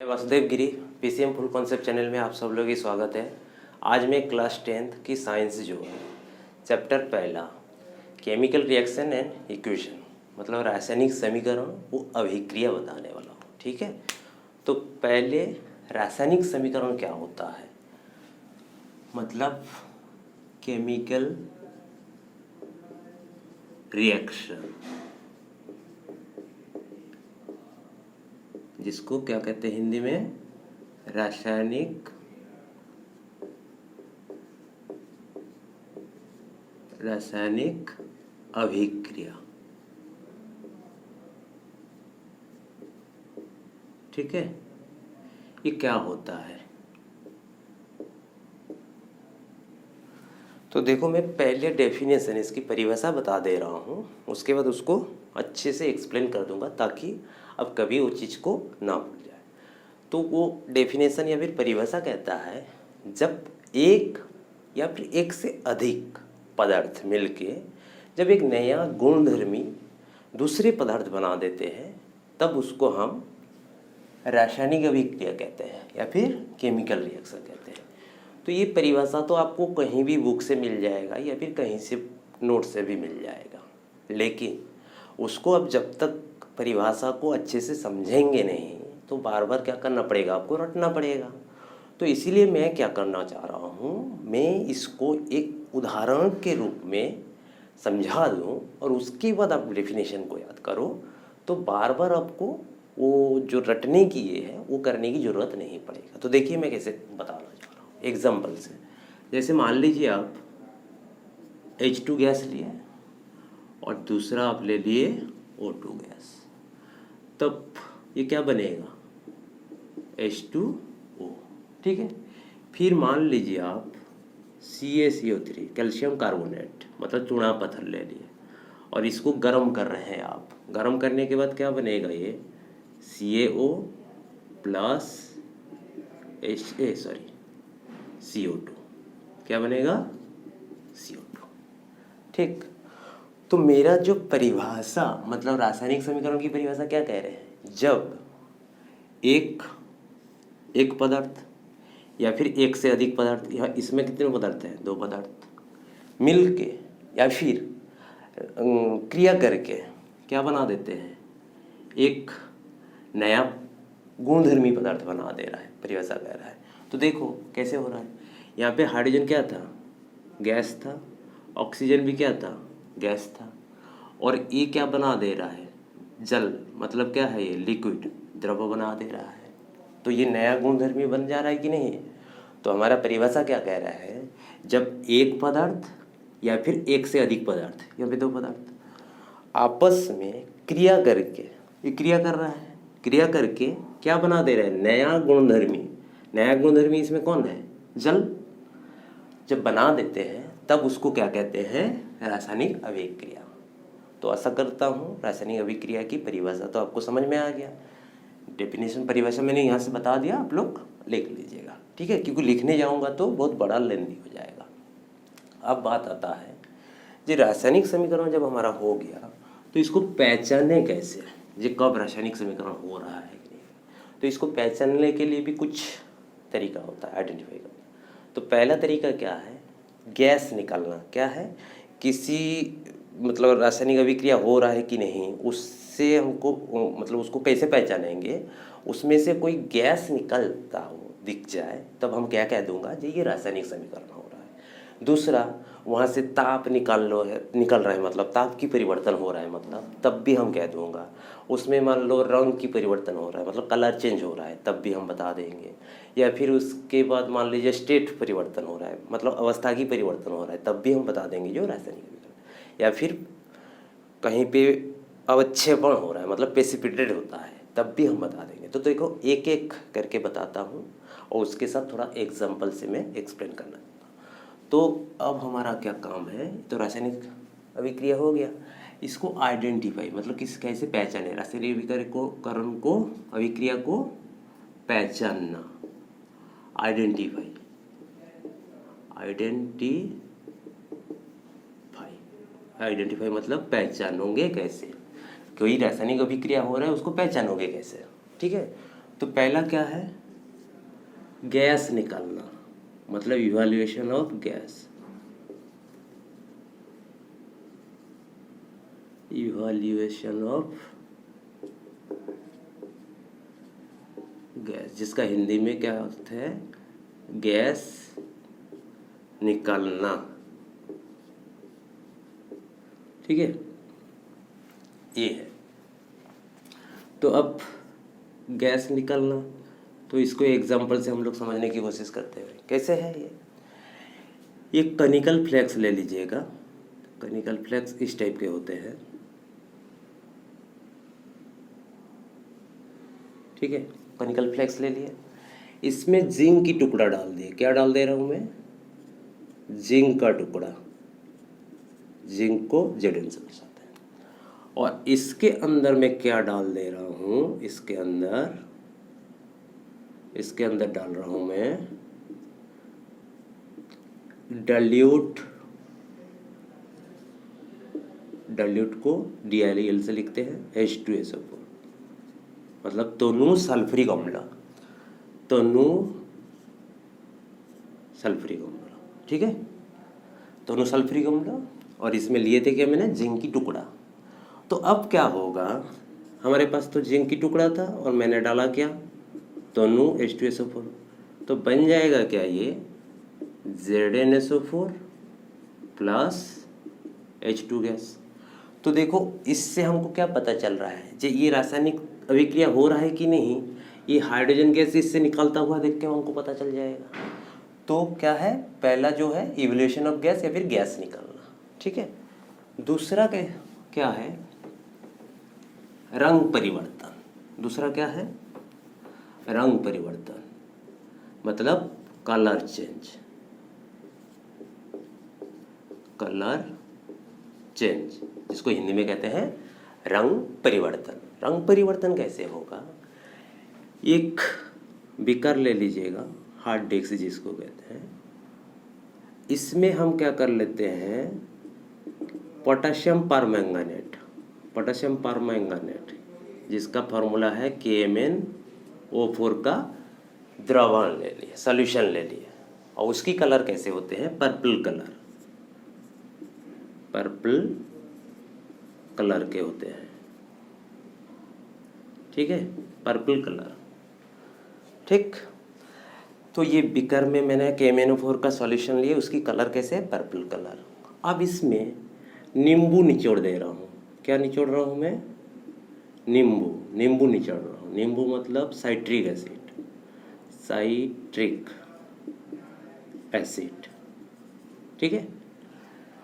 वासुदेव गिरी PCM full concept channel में आप सब लोगों की स्वागत है। आज मैं क्लास 10th की साइंस जो है चैप्टर पहला केमिकल रिएक्शन एंड इक्वेशन मतलब रासायनिक समीकरण वो अभिक्रिया बताने वाला हूँ। ठीक है, तो पहले रासायनिक समीकरण क्या होता है, मतलब केमिकल रिएक्शन जिसको क्या कहते हैं हिंदी में रासायनिक अभिक्रिया। ठीक है, ये क्या होता है तो देखो मैं पहले डेफिनेशन इसकी परिभाषा बता दे रहा हूँ, उसके बाद उसको अच्छे से एक्सप्लेन कर दूंगा ताकि अब कभी वो चीज़ को ना भूल जाए। तो वो डेफिनेशन या फिर परिभाषा कहता है जब एक या फिर एक से अधिक पदार्थ मिलके जब एक नया गुणधर्मी दूसरे पदार्थ बना देते हैं तब उसको हम रासायनिक अभिक्रिया कहते हैं या फिर केमिकल रिएक्शन कहते हैं। तो ये परिभाषा तो आपको कहीं भी बुक से मिल जाएगा या फिर कहीं से नोट से भी मिल जाएगा, लेकिन उसको अब जब तक परिभाषा को अच्छे से समझेंगे नहीं तो बार बार क्या करना पड़ेगा, आपको रटना पड़ेगा। तो इसीलिए मैं क्या करना चाह रहा हूँ, मैं इसको एक उदाहरण के रूप में समझा दूँ और उसके बाद आप डेफिनेशन को याद करो, तो बार बार आपको वो जो रटने की ये है वो करने की ज़रूरत नहीं पड़ेगा। तो देखिए मैं कैसे बताना चाह रहा हूँ एग्जाम्पल से। जैसे मान लीजिए आप H2 गैस लिए और दूसरा आप ले लिए O2 गैस, तब ये क्या बनेगा H2O। ठीक है, फिर मान लीजिए आप CaCO3 कैल्शियम कार्बोनेट मतलब चूना पत्थर ले लिए और इसको गर्म कर रहे हैं आप। गर्म करने के बाद क्या बनेगा, ये CaO प्लस CO2 क्या बनेगा CO2। ठीक, तो मेरा जो परिभाषा मतलब रासायनिक समीकरण की परिभाषा क्या कह रहे हैं, जब एक पदार्थ या फिर एक से अधिक पदार्थ, या इसमें कितने पदार्थ हैं, दो पदार्थ मिलके या फिर क्रिया करके क्या बना देते हैं, एक नया गुणधर्मी पदार्थ बना दे रहा है, परिभाषा कह रहा है। तो देखो कैसे हो रहा है, यहाँ पे हाइड्रोजन क्या था, गैस था, ऑक्सीजन भी क्या था, गैस था, और ये क्या बना दे रहा है, जल मतलब क्या है, ये लिक्विड द्रव बना दे रहा है। तो ये नया गुणधर्मी बन जा रहा है कि नहीं। तो हमारा परिभाषा क्या कह रहा है, जब एक पदार्थ या फिर एक से अधिक पदार्थ या फिर दो पदार्थ आपस में क्रिया करके, ये क्रिया कर रहा है, क्रिया करके क्या बना दे रहा है, नया गुणधर्मी। नया गुणधर्मी इसमें कौन है, जल। जब बना देते हैं तब उसको क्या कहते हैं, रासायनिक अभिक्रिया। तो आशा करता हूँ रासायनिक अभिक्रिया की परिभाषा तो आपको समझ में आ गया। डेफिनेशन परिभाषा मैंने यहाँ से बता दिया, आप लोग लिख लीजिएगा। ठीक है, क्योंकि लिखने जाऊँगा तो बहुत बड़ा लेंदी हो जाएगा। अब बात आता है जी रासायनिक समीकरण जब हमारा हो गया तो इसको पहचाने कैसे, ये कब रासायनिक समीकरण हो रहा है कि नहीं। तो इसको पहचानने के लिए भी कुछ तरीका होता है आइडेंटिफाई करना। तो पहला तरीका क्या है, गैस निकालना। क्या है, किसी मतलब रासायनिक अभिक्रिया हो रहा है कि नहीं उससे हमको मतलब उसको कैसे पहचानेंगे, उसमें से कोई गैस निकलता हो दिख जाए तब हम क्या कह दूंगा जी ये रासायनिक समीकरण हो रहा है। दूसरा, वहाँ से ताप निकल रहा है मतलब ताप की परिवर्तन हो रहा है मतलब, तब भी हम कह दूंगा। उसमें मान लो रंग की परिवर्तन हो रहा है मतलब कलर चेंज हो रहा है, तब भी हम बता देंगे। या फिर उसके बाद मान लीजिए स्टेट परिवर्तन हो रहा है मतलब अवस्था की परिवर्तन हो रहा है, तब भी हम बता देंगे जो रासायनिक अभिक्रिया। या फिर कहीं पे अवक्षेपण हो रहा है मतलब प्रेसिपिटेट होता है, तब भी हम बता देंगे। तो देखो एक एक करके बताता हूँ और उसके साथ थोड़ा एग्जाम्पल से मैं एक्सप्लेन करना चाहता हूँ। तो अब हमारा क्या काम है, तो रासायनिक अभिक्रिया हो गया, इसको आइडेंटिफाई मतलब कैसे पहचाने, रासायनिक अभिक्रिया को पहचानना। आइडेंटिफाई मतलब पहचानोगे कैसे, कोई रासायनिक अभिक्रिया हो रहा है उसको पहचानोगे कैसे। ठीक है, तो पहला क्या है, गैस निकालना, मतलब evaluation of gas, evaluation of gas, जिसका हिंदी में क्या अर्थ है, गैस निकालना। ठीक है, ये है। तो अब गैस निकालना, तो इसको एग्जांपल से हम लोग समझने की कोशिश करते हैं। कैसे है ये कनिकल फ्लेक्स ले लीजिएगा। कनिकल फ्लेक्स इस टाइप के होते हैं। ठीक है, कनिकल फ्लेक्स ले लिए, इसमें जिंक की टुकड़ा डाल दिए। क्या डाल दे रहा हूँ मैं, जिंक का टुकड़ा, जिंक को Zn से दर्शाते हैं। और इसके अंदर मैं क्या डाल दे रहा हूँ, इसके अंदर डाल रहा हूँ मैं डाइल्यूट को DiL से लिखते हैं H2SO4, मतलब तनु सल्फ्यूरिक अम्ल, तनु सल्फ्यूरिक अम्ल। ठीक है, तनु सल्फ्यूरिक अम्ल, और इसमें लिए थे क्या मैंने, जिंक की टुकड़ा। तो अब क्या होगा, हमारे पास तो जिंक की टुकड़ा था और मैंने डाला क्या, तनु H2SO4, तो बन जाएगा क्या ये ZnSO4 प्लस H2 गैस। तो देखो इससे हमको क्या पता चल रहा है, जो ये रासायनिक अभिक्रिया हो रहा है कि नहीं, ये हाइड्रोजन गैस इससे निकलता हुआ देख के हमको पता चल जाएगा। तो क्या है, पहला जो है इवैल्यूएशन ऑफ गैस या फिर गैस निकालना। ठीक है, दूसरा क्या है, रंग परिवर्तन। दूसरा क्या है, रंग परिवर्तन, मतलब कलर चेंज, कलर चेंज, जिसको हिंदी में कहते हैं रंग परिवर्तन। रंग परिवर्तन कैसे होगा, एक बीकर ले लीजिएगा, हार्ड डिस्क जिसको कहते हैं, इसमें हम क्या कर लेते हैं, पोटेशियम परमैंगनेट, पोटेशियम परमैंगनेट जिसका फॉर्मूला है KMnO4 का द्रवण ले लिए, सॉल्यूशन ले लिए, और उसकी कलर कैसे होते हैं, पर्पल कलर, पर्पल कलर के होते हैं। ठीक है, पर्पल कलर। ठीक, तो ये बीकर में मैंने KMnO4 का सॉल्यूशन लिए, उसकी कलर कैसे है, पर्पल कलर। अब इसमें नींबू निचोड़ दे रहा हूँ। क्या निचोड़ रहा हूँ मैं, नींबू निचोड़ रहा हूँ। नींबू मतलब साइट्रिक एसिड, साइट्रिक एसिड। ठीक है,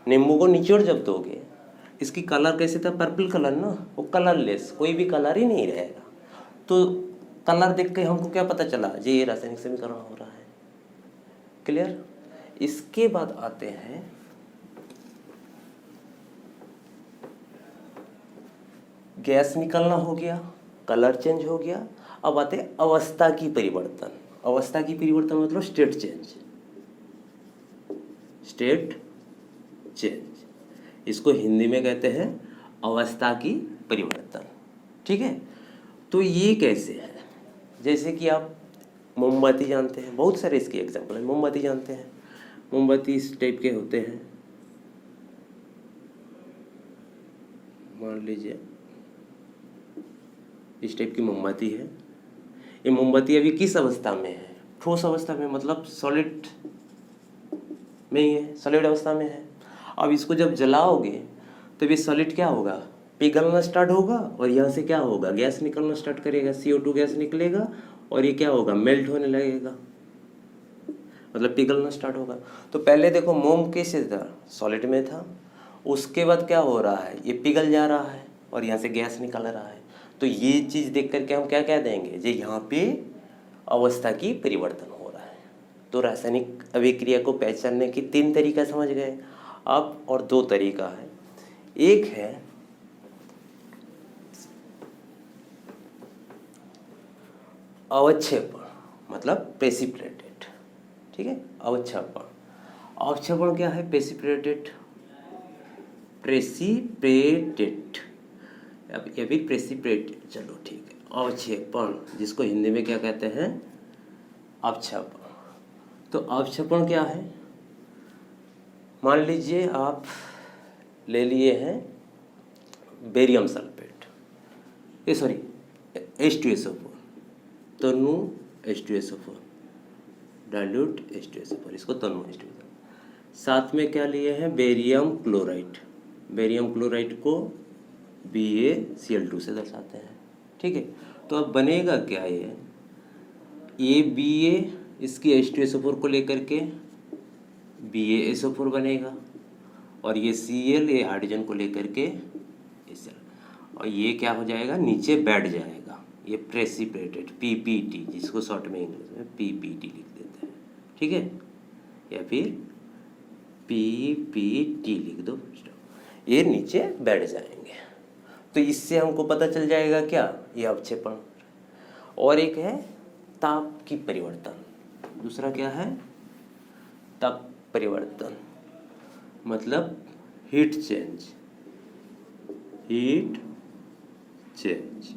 नींबू को निचोड़ जब दोगे, इसकी कलर कैसे था, पर्पल कलर ना, वो कलरलेस, कोई भी कलर ही नहीं रहेगा। तो कलर देख के हमको क्या पता चला, ये रासायनिक समीकरण हो रहा है। क्लियर। इसके बाद आते हैं गैस निकलना हो गया, कलर चेंज हो गया। अब आते हैं अवस्था की परिवर्तन। अवस्था की परिवर्तन मतलब स्टेट चेंज, स्टेट चेंज, इसको हिंदी में कहते हैं अवस्था की परिवर्तन। ठीक है, तो ये कैसे है, जैसे कि आप मोमबत्ती जानते हैं, बहुत सारे इसके एग्जाम्पल हैं। मोमबत्ती जानते हैं, मोमबत्ती इस टाइप के होते हैं। मान लीजिए इस टाइप की मोमबत्ती है। ये मोमबत्ती अभी किस अवस्था में है, ठोस अवस्था में, मतलब सॉलिड में ही है, सॉलिड अवस्था में है। अब इसको जब जलाओगे तो ये सॉलिड क्या होगा, पिघलना स्टार्ट होगा, और यहाँ से क्या होगा, गैस निकलना स्टार्ट करेगा, CO2 गैस निकलेगा, और ये क्या होगा, मेल्ट होने लगेगा, मतलब पिघलना स्टार्ट होगा। तो पहले देखो मोम कैसे था, सॉलिड में था, उसके बाद क्या हो रहा है, ये पिघल जा रहा है और यहाँ से गैस निकल रहा है। तो ये चीज़ देख करके हम क्या कह देंगे, जे यहाँ पे अवस्था की परिवर्तन हो रहा है। तो रासायनिक अभिक्रिया को पहचानने की 3 तरीका समझ गए अब, और 2 तरीका है। एक है अवक्षेपण, मतलब प्रेसिपिटेटेड। ठीक है, अवक्षेपण, अवक्षेपण क्या है, प्रेसिपिटेटेड, प्रेसिपिटेटेड या फिर प्रेसिपिटेटेड, चलो ठीक है, अवक्षेपण, जिसको हिंदी में क्या कहते हैं, अवक्षेपण। तो अवक्षेपण क्या है, मान लीजिए आप ले लिए हैं बेरियम सल्फेट, ये सॉरी H2SO4, तनु H2SO4, डाइल्यूट H2SO4, इसको तनु H2SO4। साथ में क्या लिए हैं, बेरियम क्लोराइड, बेरियम क्लोराइड को BaCl2 से दर्शाते हैं। ठीक है, तो अब बनेगा क्या, ये Ba इसकी H2SO4 को लेकर के BaSO4 बनेगा, और ये Cl ये हाइड्रोजन को लेकर के Cl, और ये क्या हो जाएगा, नीचे बैठ जाएगा, ये प्रेसिपिटेट PPT, जिसको शॉर्ट में इंग्लिश में PPT लिख देते हैं। ठीक है, या फिर PPT लिख दो, ये नीचे बैठ जाएंगे। तो इससे हमको पता चल जाएगा क्या, ये अवक्षेपण। और एक है ताप की परिवर्तन, दूसरा क्या है, ताप परिवर्तन, मतलब heat change. Heat change,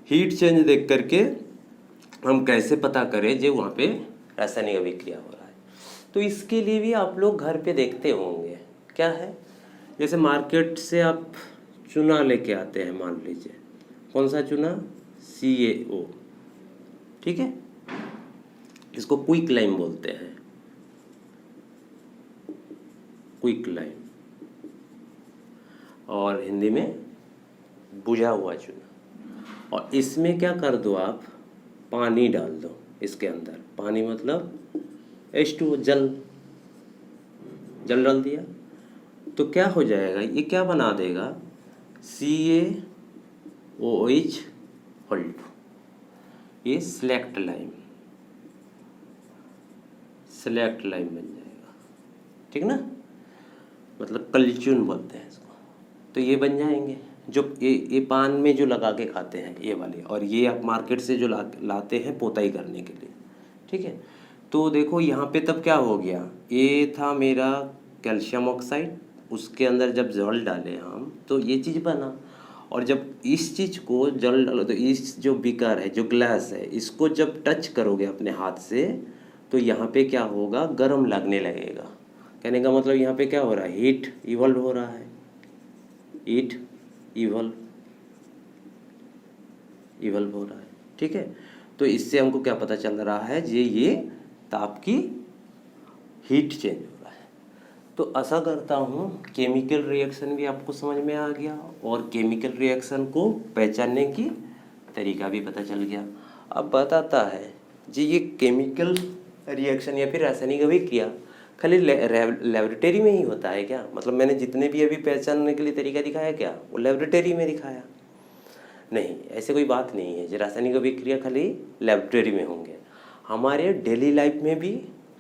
heat change देख करके हम कैसे पता करें जो वहाँ पे रासायनिक अभिक्रिया हो रहा है। तो इसके लिए भी आप लोग घर पे देखते होंगे, क्या है, जैसे मार्केट से आप चूना लेके आते हैं, मान लीजिए कौन सा चूना, CaO, ठीक है, इसको क्विक लाइम बोलते हैं, क्विक लाइम, और हिंदी में बुझा हुआ चूना। और इसमें क्या कर दो आप, पानी डाल दो इसके अंदर, पानी मतलब H2O, जल डाल दिया, तो क्या हो जाएगा, ये क्या बना देगा, CaOH होल्ड, ये सेलेक्ट लाइम बन जाएगा। ठीक ना, मतलब कलचून बोलते हैं इसको। तो ये बन जाएंगे, जो ये पान में जो लगा के खाते हैं ये वाले, और ये आप मार्केट से जो लाते हैं पोताई करने के लिए। ठीक है, तो देखो यहाँ पे तब क्या हो गया, ये था मेरा कैल्शियम ऑक्साइड, उसके अंदर जब जल डाले हम तो ये चीज़ बना, और जब इस चीज़ को जल डालो तो इस जो बीकर है, जो ग्लास है, इसको जब टच करोगे अपने हाथ से तो यहाँ पे क्या होगा, गर्म लगने लगेगा। कहने का मतलब यहाँ पे क्या हो रहा है, हीट इवॉल्व हो रहा है, हीट इवॉल्व हो रहा है। ठीक है, तो इससे हमको क्या पता चल रहा है, ये ताप की हीट चेंज हो रहा है। तो ऐसा करता हूँ, केमिकल रिएक्शन भी आपको समझ में आ गया, और केमिकल रिएक्शन को पहचानने की तरीका भी पता चल गया। अब बताता है जी, ये केमिकल रिएक्शन या फिर रासायनिक अभिक्रिया खाली लेबोरेटरी में ही होता है क्या, मतलब मैंने जितने भी अभी पहचानने के लिए तरीका दिखाया क्या, वो लेबोरेटरी में दिखाया? नहीं, ऐसे कोई बात नहीं है जो रासायनिक अभिक्रिया खाली लेबोरेटरी में होंगे। हमारे डेली लाइफ में भी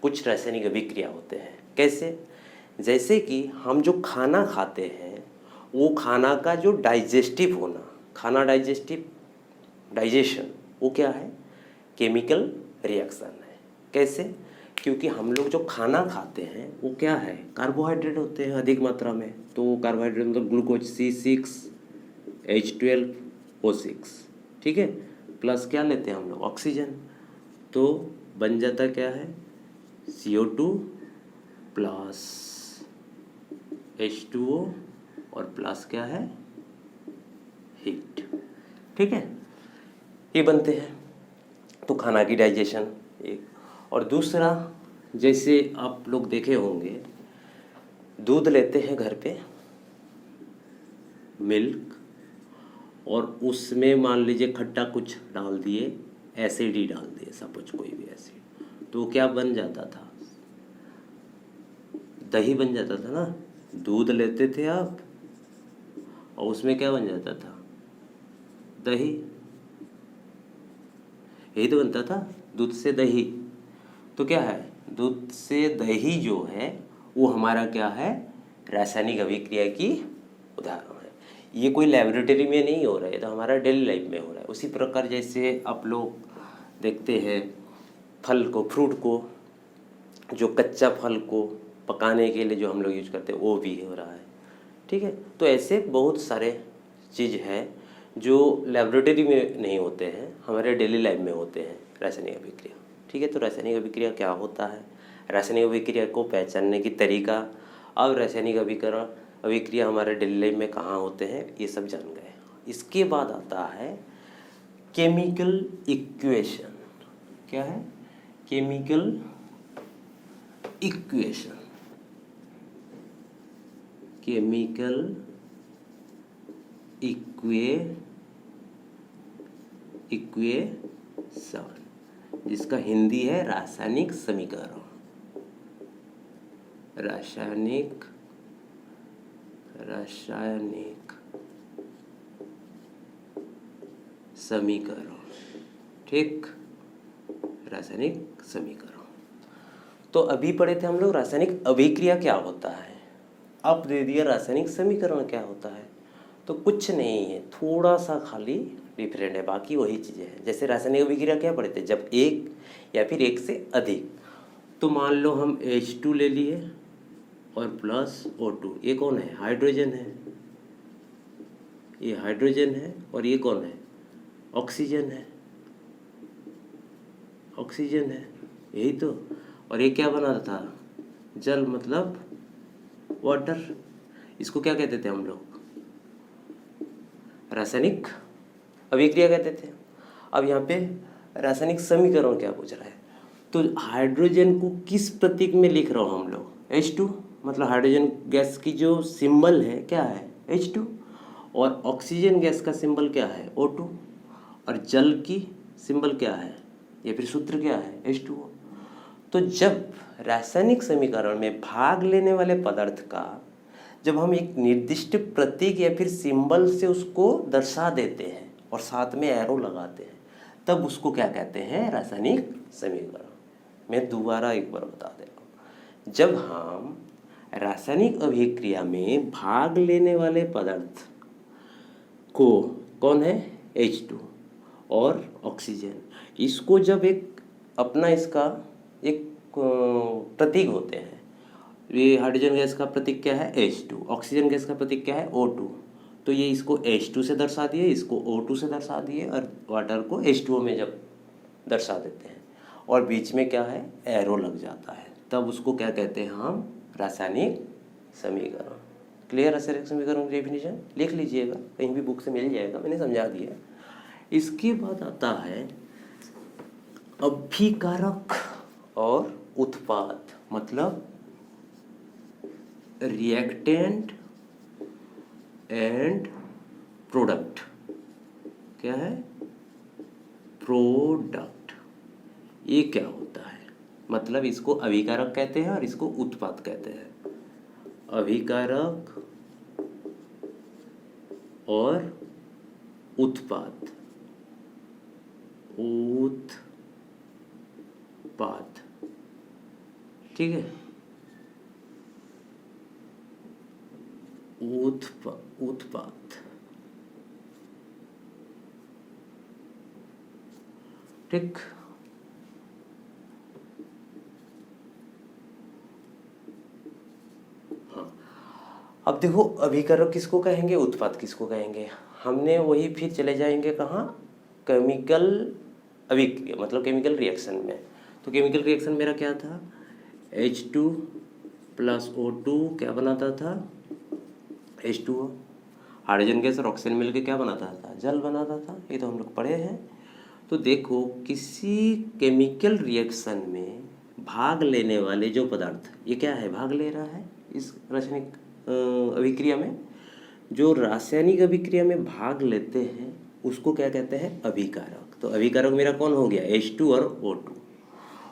कुछ रासायनिक अभिक्रिया होते हैं। कैसे? जैसे कि हम जो खाना खाते हैं, वो खाना का जो डाइजेस्टिव होना, खाना डाइजेशन, वो क्या है, केमिकल रिएक्शन है। कैसे? क्योंकि हम लोग जो खाना खाते हैं वो क्या है, कार्बोहाइड्रेट होते हैं अधिक मात्रा में। तो कार्बोहाइड्रेट मतलब ग्लूकोज C6H12O6, ठीक है, प्लस क्या लेते हैं हम लोग, ऑक्सीजन। तो बन जाता क्या है, CO2 प्लस H2O और प्लस क्या है, हीट। ठीक है, ये बनते हैं। तो खाना की डाइजेशन एक, और दूसरा जैसे आप लोग देखे होंगे, दूध लेते हैं घर पे, मिल्क, और उसमें मान लीजिए खट्टा कुछ डाल दिए, एसिड ही डाल दिए, सपोज कोई भी एसिड, तो क्या बन जाता था, दही बन जाता था ना। दूध लेते थे आप और उसमें क्या बन जाता था, दही। यही तो बनता था, दूध से दही। तो क्या है, दूध से दही जो है वो हमारा क्या है, रासायनिक अभिक्रिया की उदाहरण है। ये कोई लेबोरेटरी में नहीं हो रहा है, तो हमारा डेली लाइफ में हो रहा है। उसी प्रकार जैसे आप लोग देखते हैं फल को, फ्रूट को, जो कच्चा फल को पकाने के लिए जो हम लोग यूज करते हैं, वो भी हो रहा है। ठीक है, तो ऐसे बहुत सारे चीज़ है जो लेबोरेटरी में नहीं होते हैं, हमारे डेली लाइफ में होते हैं रासायनिक अभिक्रिया। ठीक है, तो रासायनिक अभिक्रिया क्या होता है, रासायनिक अभिक्रिया को पहचानने की तरीका, अब रासायनिक अभिक्रिया हमारे डेली लाइफ में कहाँ होते हैं, ये सब जान गए। इसके बाद आता है केमिकल इक्वेशन। क्या है? Chemical equation. केमिकल इक्वेशन, जिसका हिंदी है रासायनिक समीकरण। रासायनिक समीकरण। ठीक, रासायनिक समीकरण। तो अभी पढ़े थे हम लोग रासायनिक अभिक्रिया क्या होता है, अब दे दिया रासायनिक समीकरण क्या होता है। तो कुछ नहीं है, थोड़ा सा खाली डिफरेंट है, बाकी वही चीज़ें हैं। जैसे रासायनिक अभिक्रिया क्या पढ़े थे, जब एक या फिर एक से अधिक, तो मान लो हम H2 ले लिए और प्लस O2, ये कौन है, हाइड्रोजन है, ये हाइड्रोजन है, और ये कौन है, ऑक्सीजन है, ऑक्सीजन है, यही तो। और ये क्या बना था, जल, मतलब वाटर। इसको क्या कहते थे हम लोग, रासायनिक अभिक्रिया कहते थे। अब यहाँ पे रासायनिक समीकरण क्या पूछ रहा है, तो हाइड्रोजन को किस प्रतीक में लिख रहा हूँ हम लोग, H2, मतलब हाइड्रोजन गैस की जो सिंबल है क्या है, H2, और ऑक्सीजन गैस का सिंबल क्या है, O2, और जल की सिंबल क्या है, या फिर सूत्र क्या है, H2O। तो जब रासायनिक समीकरण में भाग लेने वाले पदार्थ का जब हम एक निर्दिष्ट प्रतीक या फिर सिंबल से उसको दर्शा देते हैं और साथ में एरो लगाते हैं, तब उसको क्या कहते हैं, रासायनिक समीकरण। मैं दोबारा एक बार बता दे रहा हूँ, जब हम रासायनिक अभिक्रिया में भाग लेने वाले पदार्थ को, कौन है, H2 और ऑक्सीजन, इसको जब एक अपना इसका एक प्रतीक होते हैं, ये हाइड्रोजन गैस का प्रतीक क्या है, H2, ऑक्सीजन गैस का प्रतीक क्या है, O2, तो ये इसको H2 से दर्शा दिए, इसको O2 से दर्शा दिए, और वाटर को H2O में जब दर्शा देते हैं और बीच में क्या है, एरो लग जाता है, तब उसको क्या कहते हैं हम, रासायनिक समीकरण। क्लियर, रासायनिक समीकरण की डेफिनेशन लिख लीजिएगा, कहीं भी बुक से मिल जाएगा, मैंने समझा दिया। इसके बाद आता है अभिकारक और उत्पाद, मतलब रिएक्टेंट एंड प्रोडक्ट। क्या है, प्रोडक्ट। ये क्या होता है, मतलब इसको अभिकारक कहते हैं और इसको उत्पाद कहते हैं। अभिकारक और उत्पाद, उत्पाद, ठीक है, उत्पाद, ठीक। हाँ, अब देखो अभिकारक किसको कहेंगे, उत्पाद किसको कहेंगे, हमने वही फिर चले जाएंगे कहाँ, केमिकल अभिक्रिया, मतलब केमिकल रिएक्शन में। तो केमिकल रिएक्शन मेरा क्या था, H2 प्लस O2 क्या बनाता था, H2O, हाइड्रोजन गैस और ऑक्सीजन मिलकर क्या बनाता था, जल बनाता था, ये तो हम लोग पढ़े हैं। तो देखो किसी केमिकल रिएक्शन में भाग लेने वाले जो पदार्थ, ये क्या है, भाग ले रहा है इस रासायनिक अभिक्रिया में, जो रासायनिक अभिक्रिया में भाग लेते हैं उसको क्या कहते हैं, अभिकारक। तो अभिकारक मेरा कौन हो गया, H2 और O2।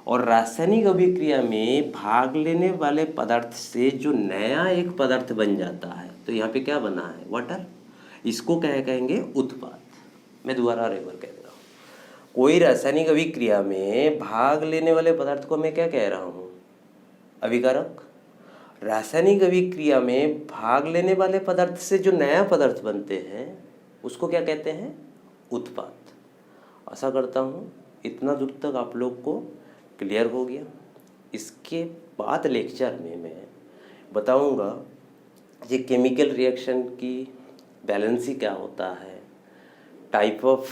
और रासायनिक अभिक्रिया में भाग लेने वाले पदार्थ से जो नया एक पदार्थ बन जाता है, तो यहाँ पे क्या बना है, वाटर, इसको क्या कहेंगे, उत्पाद। मैं दोबारा रेफर कह रहा हूँ, कोई रासायनिक अभिक्रिया में भाग लेने वाले पदार्थ को मैं क्या कह रहा हूँ, अभिकारक। रासायनिक अभिक्रिया में भाग लेने वाले पदार्थ से जो नया पदार्थ बनते हैं उसको क्या कहते हैं, उत्पाद। आशा करता हूँ इतना दूर तक आप लोग को क्लियर हो गया। इसके बाद लेक्चर में मैं बताऊंगा ये केमिकल रिएक्शन की बैलेंसी क्या होता है, टाइप ऑफ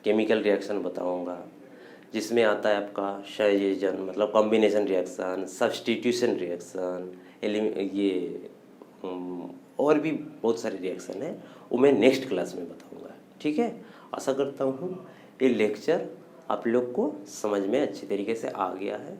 केमिकल रिएक्शन बताऊंगा, जिसमें आता है आपका संयोजन मतलब कॉम्बिनेशन रिएक्शन, सब्स्टिट्यूशन रिएक्शन, ये और भी बहुत सारे रिएक्शन हैं, वो मैं नेक्स्ट क्लास में बताऊंगा। ठीक है, आशा करता हूँ ये लेक्चर आप लोग को समझ में अच्छी तरीके से आ गया है।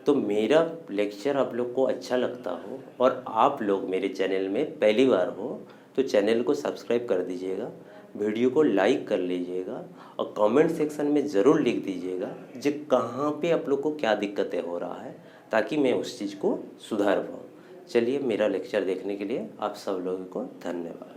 तो मेरा लेक्चर आप लोग को अच्छा लगता हो और आप लोग मेरे चैनल में पहली बार हो तो चैनल को सब्सक्राइब कर दीजिएगा, वीडियो को लाइक कर लीजिएगा और कमेंट सेक्शन में ज़रूर लिख दीजिएगा जो कहाँ पे आप लोग को क्या दिक्कतें हो रहा है, ताकि मैं उस चीज़ को सुधार पाऊँ। चलिए, मेरा लेक्चर देखने के लिए आप सब लोगों को धन्यवाद।